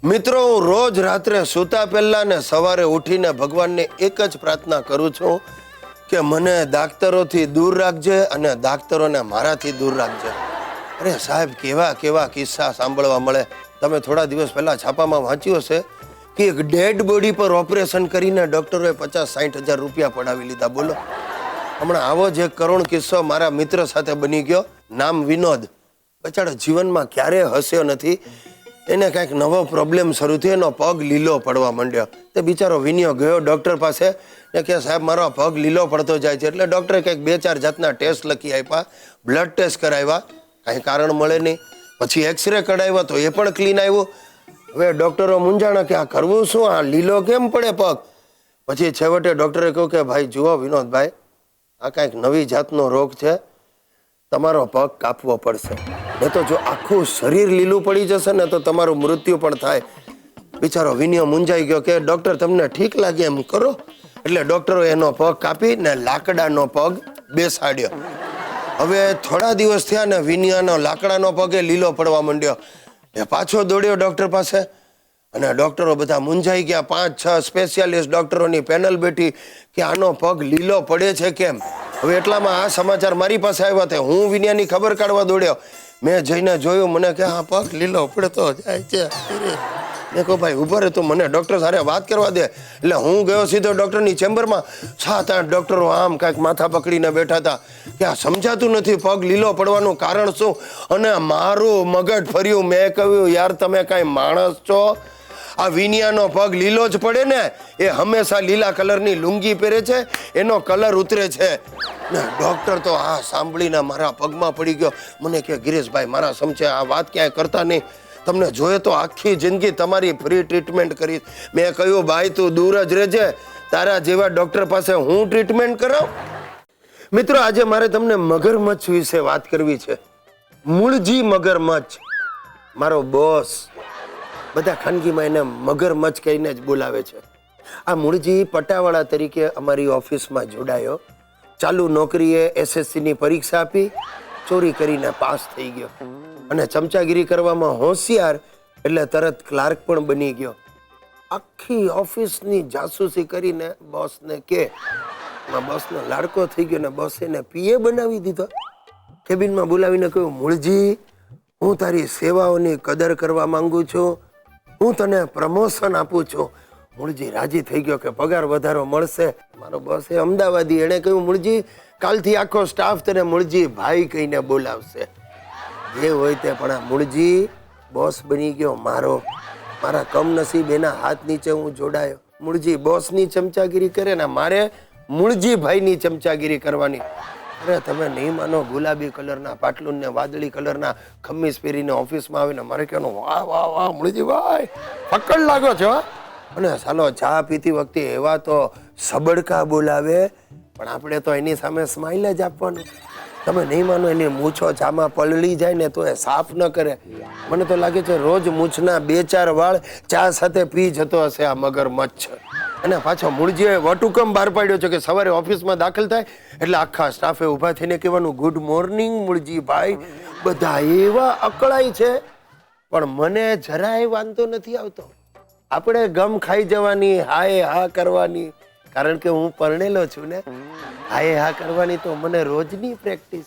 મિત્રો, હું રોજ રાત્રે સૂતા પહેલા ને સવારે ઉઠીને ભગવાનને એક જ પ્રાર્થના કરું છું કે મને દાક્તરોથી દૂર રાખજે અને દાક્તરોને મારાથી દૂર રાખજે. અરે સાહેબ, કેવા કેવા કિસ્સા સાંભળવા મળે. તમે થોડા દિવસ પહેલા છાપામાં વાંચ્યું હશે કે એક ડેડ બોડી પર ઓપરેશન કરીને ડોક્ટરોએ 50-60 હજાર રૂપિયા પડાવી લીધા. બોલો, હમણાં આવો જ એક કરુણ કિસ્સો મારા મિત્ર સાથે બની ગયો. નામ વિનોદ. બચાડો જીવનમાં ક્યારેય હસ્યો નથી. એને કાંઈક નવો પ્રોબ્લેમ શરૂ થયો, એનો પગ લીલો પડવા માંડ્યો. તે બિચારો વિનિયો ગયો ડૉક્ટર પાસે ને કે સાહેબ મારો પગ લીલો પડતો જાય છે. એટલે ડૉક્ટરે કંઈક 2-4 જાતના ટેસ્ટ લખી આપ્યા, બ્લડ ટેસ્ટ કરાવ્યા, કાંઈ કારણ મળે નહીં. પછી એક્સરે કઢાવ્યો તો એ પણ ક્લીન આવ્યું. હવે ડૉક્ટરો મૂંઝાણા કે આ કરવું શું, આ લીલો કેમ પડે પગ. પછી છેવટે ડૉક્ટરે કહ્યું કે ભાઈ જુઓ વિનોદભાઈ, આ કાંઈક નવી જાતનો રોગ છે, તમારો પગ કાપવો પડશે. નહીં તો જો આખું શરીર લીલું પડી જશે ને તો તમારું મૃત્યુ પણ થાય. બિચારો વિનિયો મૂંઝાઈ ગયો કે ડૉક્ટર તમને ઠીક લાગે એમ કરો. એટલે ડૉક્ટરો એનો પગ કાપી ને લાકડાનો પગ બેસાડ્યો. હવે થોડા દિવસ થયા ને વિનિયાનો લાકડાનો પગ એ લીલો પડવા માંડ્યો. એ પાછો દોડ્યો ડૉક્ટર પાસે અને ડૉક્ટરો બધા મૂંઝાઈ ગયા. 5-6 સ્પેશિયાલિસ્ટ ડૉક્ટરોની પેનલ બેઠી કે આનો પગ લીલો પડે છે કેમ. હવે એટલામાં આ સમાચાર મારી પાસે આવ્યા હતા. હું વિનિયાની ખબર કાઢવા દોડ્યો. મેં જઈને જોયું, મને કે આ પગ લીલો પડતો જાય છે. મેં કહું ભાઈ ઉભો રહે, તું મને ડૉક્ટર સાથે વાત કરવા દે. એટલે હું ગયો સીધો ડૉક્ટરની ચેમ્બરમાં. 7-8 ડૉક્ટરો આમ કાંઈક માથા પકડીને બેઠા હતા કે આ સમજાતું નથી પગ લીલો પડવાનું કારણ શું. અને મારું મગજ ફર્યું. મેં કહ્યું યાર તમે કાંઈ માણસ છો? આ વિનિયાનો પગ લીલો જ પડે ને, એ હંમેશા લીલા કલરની લુંગી પહેરે છે, એનો કલર ઉતરે છે. ને ડૉક્ટર તો આ સાંભળીને મારા પગમાં પડી ગયો. મને કે ગિરીશભાઈ મારા સમજે આ વાત ક્યાંય કરતા નહીં, તમને જોઈએ તો આખી જિંદગી તમારી ફ્રી ટ્રીટમેન્ટ કરીશ. મેં કહ્યું ભાઈ તું દૂર જ રહેજે, તારા જેવા ડૉક્ટર પાસે હું ટ્રીટમેન્ટ કરાવ. મિત્રો, આજે મારે તમને મગરમચ્છ વિશે વાત કરવી છે. મૂળજી મગરમચ્છ મારો બોસ. બધા ખાનગીમાં એને મગરમચ્છ કહીને જ બોલાવે છે. આ મૂળજી પટાવાળા તરીકે અમારી ઓફિસમાં જોડાયો. ચાલુ નોકરીએ SSCની પરીક્ષા આપી, ચોરી કરીને પાસ થઈ ગયો અને ચમચાગીરી કરવામાં હોશિયાર એટલે તરત ક્લાર્ક પણ બની ગયો. આખી ઓફિસની જાસૂસી કરીને બોસને કે બોસનો લાડકો થઈ ગયો ને બોસ એને PA બનાવી દીધો. કેબિનમાં બોલાવીને કહ્યું, મૂળજી હું તારી સેવાઓની કદર કરવા માંગુ છું, હું તને પ્રમોશન આપું છું. મૂળજી રાજી થઈ ગયો કે પગાર વધારો મળશે. મારો બોસ એ અમદાવાદી, એણે કહ્યું મૂળજી કાલથી આખો સ્ટાફ તને મૂળજી ભાઈ કહીને બોલાવશે. જે હોય તે પણ આ મૂળજી બોસ બની ગયો મારો. મારા કમનસીબ એના હાથ નીચે હું જોડાયો. મૂળજી બોસની ચમચાગીરી કરે ને મારે મૂળજી ભાઈની ચમચાગીરી કરવાની. અરે તમે નહીં માનો, ગુલાબી કલરના પાટલુન ને વાદળી કલરના ખમીસ પહેરીને ઓફિસમાં આવીને મારે કહેવાનું વાહ વાહ વાહ મૂળજી ભાઈ પકડ લાગો છો. અને ચાલો ચા પીતી વખતે એવા તો સબડકા બોલાવે, પણ આપણે તો એની સામે સ્માઇલ જ આપવાનું. તમે નહીં માનો, એની મૂછો ચામાં પલળી જાય ને તો એ સાફ ન કરે. મને તો લાગે છે રોજ મૂછના 2-4 વાળ ચા સાથે પી જતો હશે આ મગરમચ્છ. અને પાછો મૂળજીએ વટુકમ બહાર પાડ્યો છે કે સવારે ઓફિસમાં દાખલ થાય એટલે આખા સ્ટાફે ઊભા થઈને કહેવાનું ગુડ મોર્નિંગ મૂળજી ભાઈ. બધા એવા અકળાય છે, પણ મને જરાય વાંધો નથી આવતો. આપણે ગમ ખાઈ જવાની, હાય હા કરવાની, કારણ કે હું પરણેલો છું ને. હાય હા કરવાની તો મને રોજની પ્રેક્ટિસ.